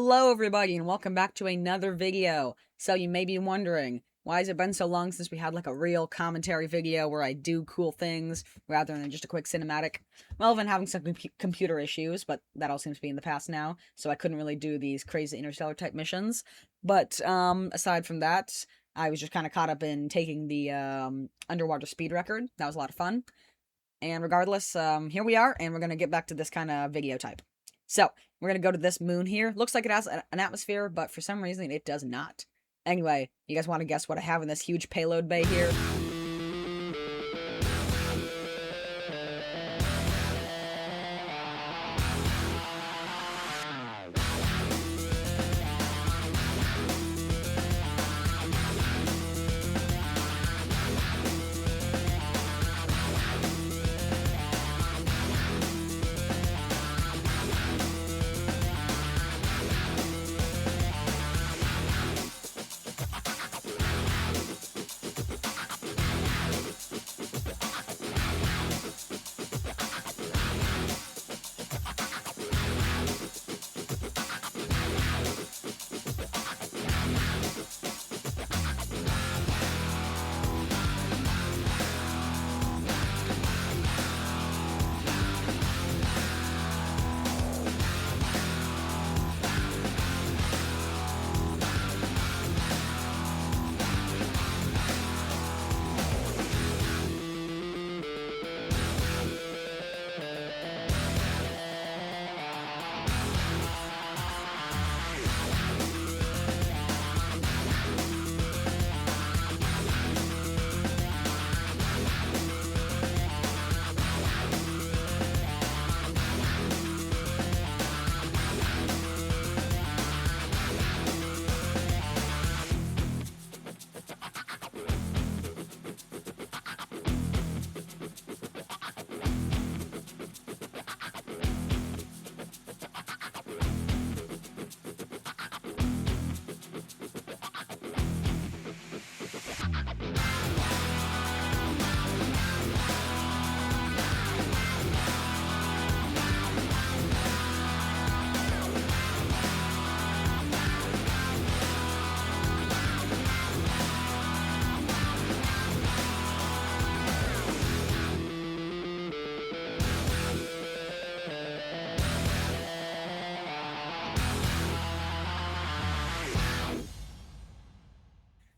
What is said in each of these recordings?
Hello everybody and welcome back to another video. So you may be wondering, why has it been so long since we had like a real commentary video where I do cool things rather than just a quick cinematic? Well, I've been having some computer issues, but that all seems to be in the past now, so I couldn't really do these crazy interstellar type missions. But aside from that, I was just kind of caught up in taking the underwater speed record. That was a lot of fun. And regardless, here we are, and we're going to get back to this kind of video type. So, we're going to go to this moon here. Looks like it has an atmosphere, but for some reason it does not. Anyway, you guys want to guess what I have in this huge payload bay here?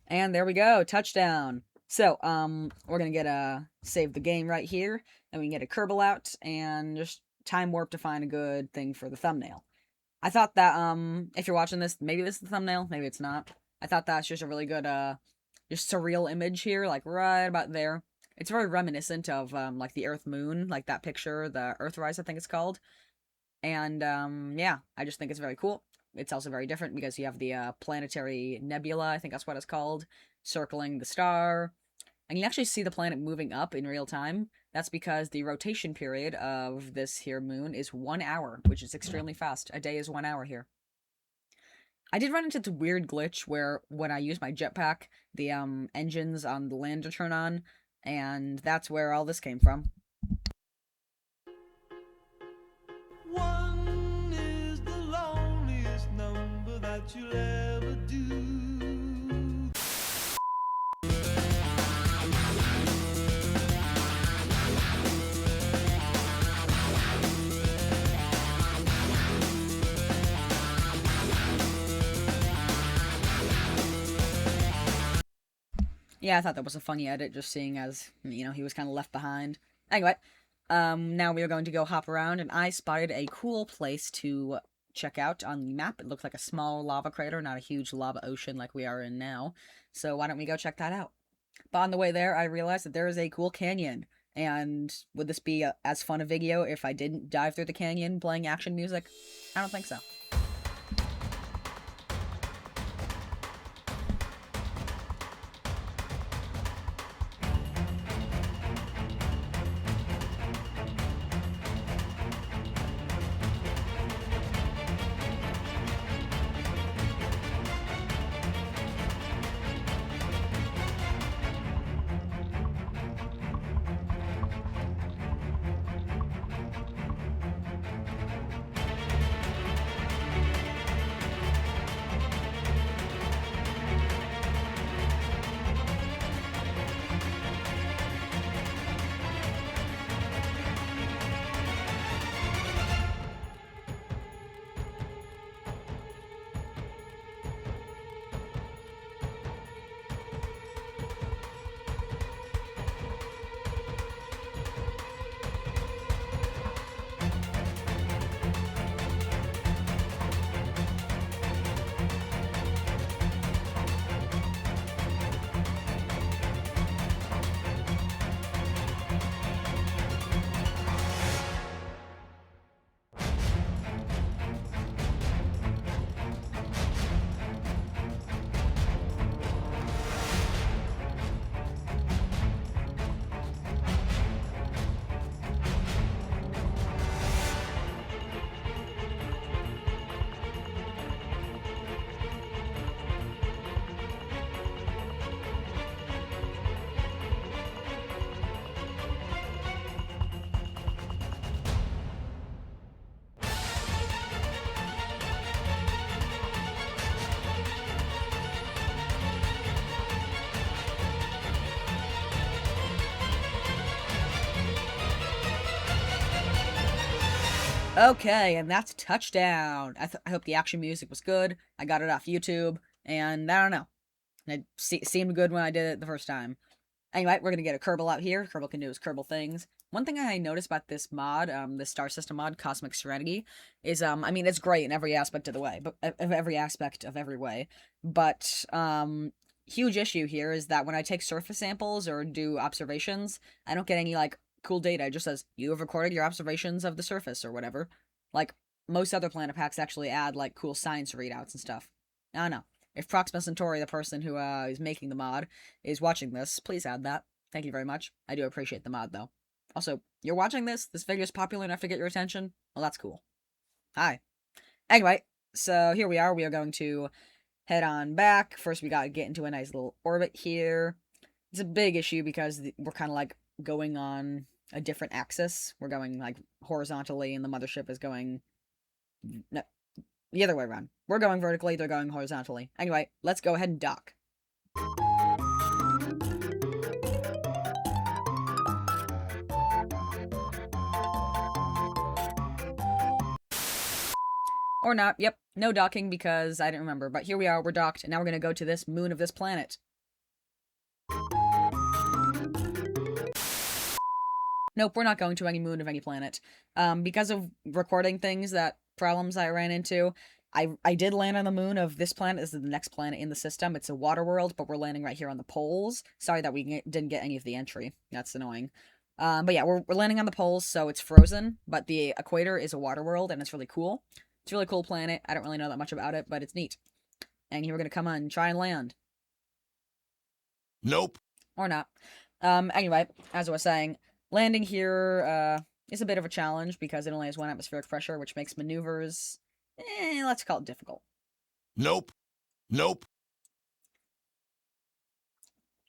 And there we go, touchdown. So, we're gonna get save the game right here, and we can get a Kerbal out, and just time warp to find a good thing for the thumbnail. I thought that, if you're watching this, maybe this is the thumbnail, maybe it's not. I thought that's just a really good, just surreal image here, like right about there. It's very reminiscent of, like the Earth Moon, like that picture, the Earthrise, I think it's called. And, yeah, I just think it's very cool. It's also very different because you have the planetary nebula, I think that's what it's called, circling the star. And you actually see the planet moving up in real time. That's because the rotation period of this here moon is 1 hour, which is extremely fast. A day is 1 hour here. I did run into the weird glitch where when I use my jetpack, the engines on the lander turn on, and that's where all this came from. One is the loneliest number that you'll ever do. Yeah, I thought that was a funny edit, just seeing as, you know, he was kind of left behind. Anyway, now we are going to go hop around, and I spotted a cool place to check out on the map. It looks like a small lava crater, not a huge lava ocean like we are in now. So why don't we go check that out? But on the way there, I realized that there is a cool canyon. And would this be as fun a video if I didn't dive through the canyon playing action music? I don't think so. Okay, and that's touchdown. I hope the action music was good. I got it off YouTube, and I don't know. It seemed good when I did it the first time. Anyway, we're gonna get a Kerbal out here. Kerbal can do his Kerbal things. One thing I noticed about this mod, this Star System mod, Cosmic Serenity, is I mean, it's great in every aspect of the way, but of every aspect of every way. But huge issue here is that when I take surface samples or do observations, I don't get any like cool data. It just says you have recorded your observations of the surface or whatever. Like most other planet packs actually add like cool science readouts and stuff. I don't know. If Proxima Centauri, the person who is making the mod, is watching this, please add that. Thank you very much. I do appreciate the mod, though. Also, you're watching this? This video is popular enough to get your attention? Well, that's cool. Hi. Anyway, so here we are. We are going to head on back. First, we gotta get into a nice little orbit here. It's a big issue because we're kind of like going on a different axis. We're going like horizontally, and the mothership is going... No, the other way around. We're going vertically, they're going horizontally. Anyway, let's go ahead and dock. Or not. Yep, no docking because I didn't remember. But here we are, we're docked, and now we're going to go to this moon of this planet. Nope, we're not going to any moon of any planet. Because of recording things, problems I ran into, I did land on the moon of this planet. This is the next planet in the system. It's a water world, but we're landing right here on the poles. Sorry that we didn't get any of the entry. That's annoying. But yeah, we're landing on the poles, so it's frozen, but the equator is a water world, and it's really cool. It's a really cool planet. I don't really know that much about it, but it's neat. And here we're gonna come on and try and land. Nope. Or not. Anyway, as I was saying, landing here, is a bit of a challenge because it only has 1 atmospheric pressure, which makes maneuvers, let's call it difficult. Nope. Nope.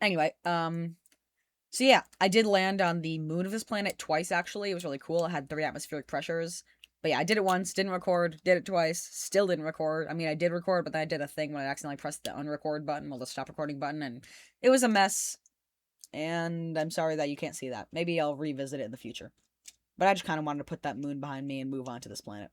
Anyway, so yeah, I did land on the moon of this planet twice, actually. It was really cool. It had 3 atmospheric pressures. But yeah, I did it once, didn't record, did it twice, still didn't record. I mean, I did record, but then I did a thing when I accidentally pressed the unrecord button, well, the stop recording button, and it was a mess. And I'm sorry that you can't see that. Maybe I'll revisit it in the future. But I just kind of wanted to put that moon behind me and move on to this planet.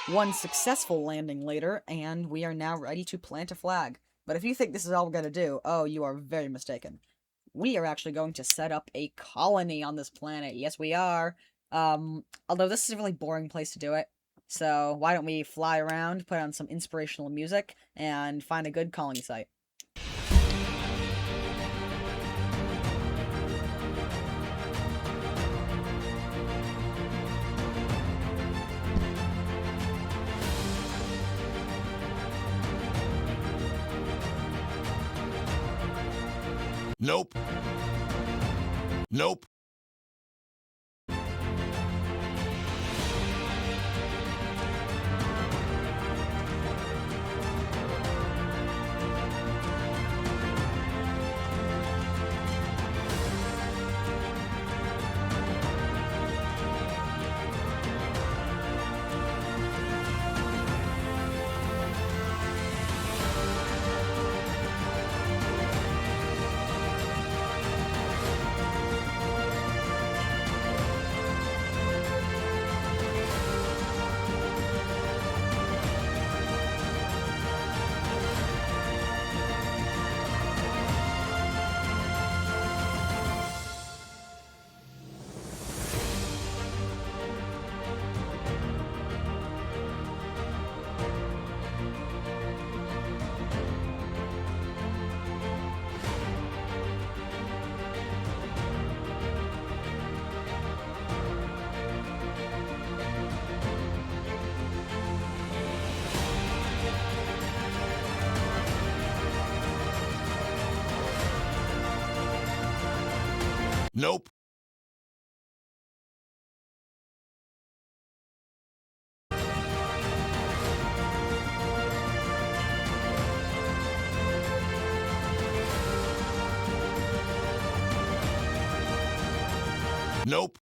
One successful landing later, and we are now ready to plant a flag. But if you think this is all we're going to do, oh, you are very mistaken. We are actually going to set up a colony on this planet. Yes, we are. Although this is a really boring place to do it. So why don't we fly around, put on some inspirational music, and find a good colony site. Nope. Nope. Nope. Nope.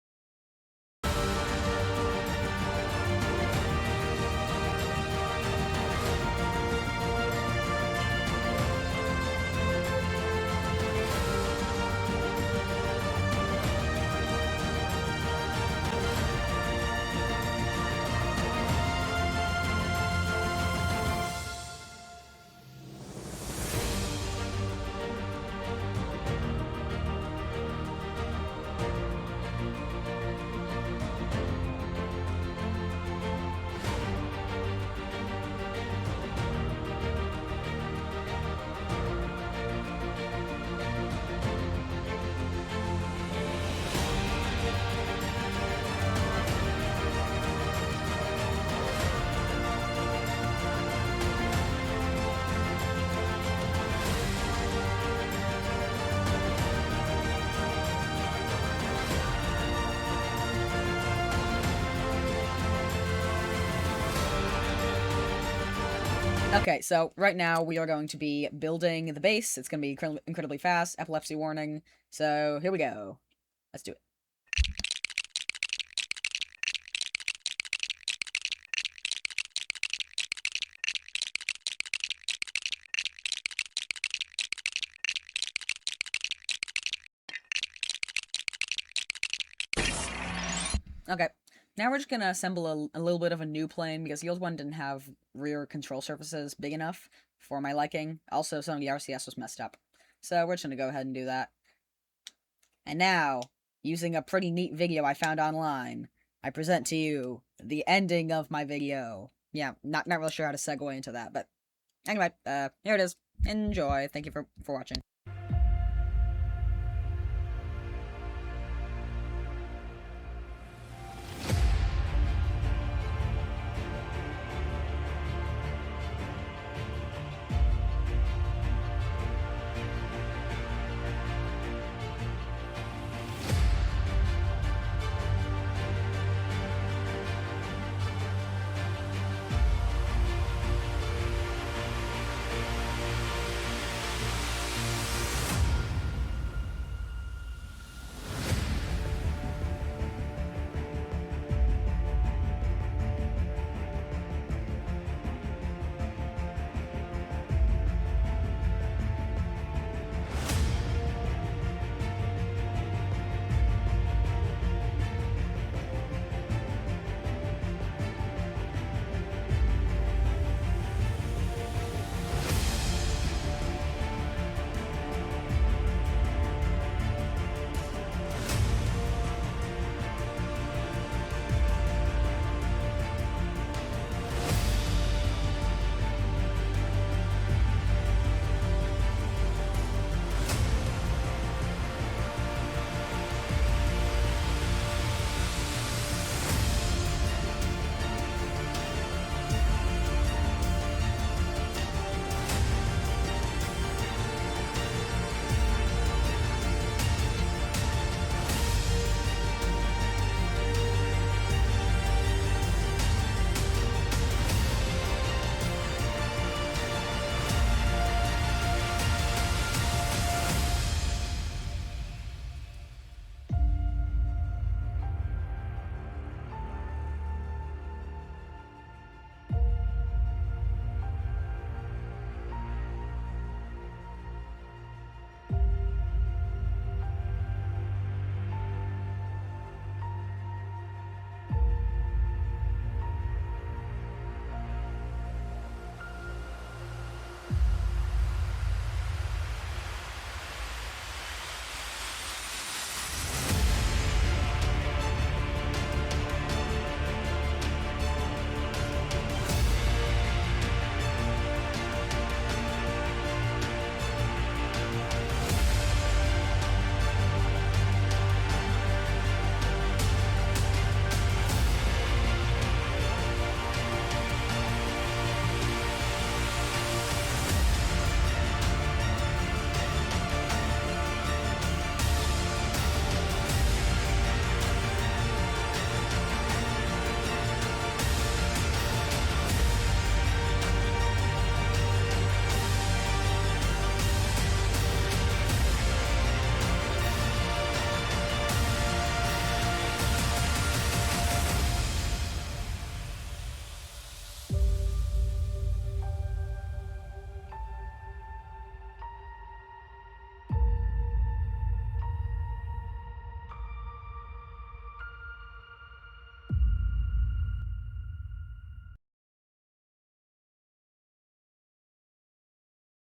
Okay, so right now we are going to be building the base. It's going to be incredibly fast. Epilepsy warning. So here we go. Let's do it. Okay, now we're just gonna assemble a little bit of a new plane because the old one didn't have rear control surfaces big enough for my liking. Also, some of the RCS was messed up. So we're just gonna go ahead and do that. And now, using a pretty neat video I found online, I present to you the ending of my video. Yeah, not really sure how to segue into that, but anyway, here it is. Enjoy. Thank you for watching.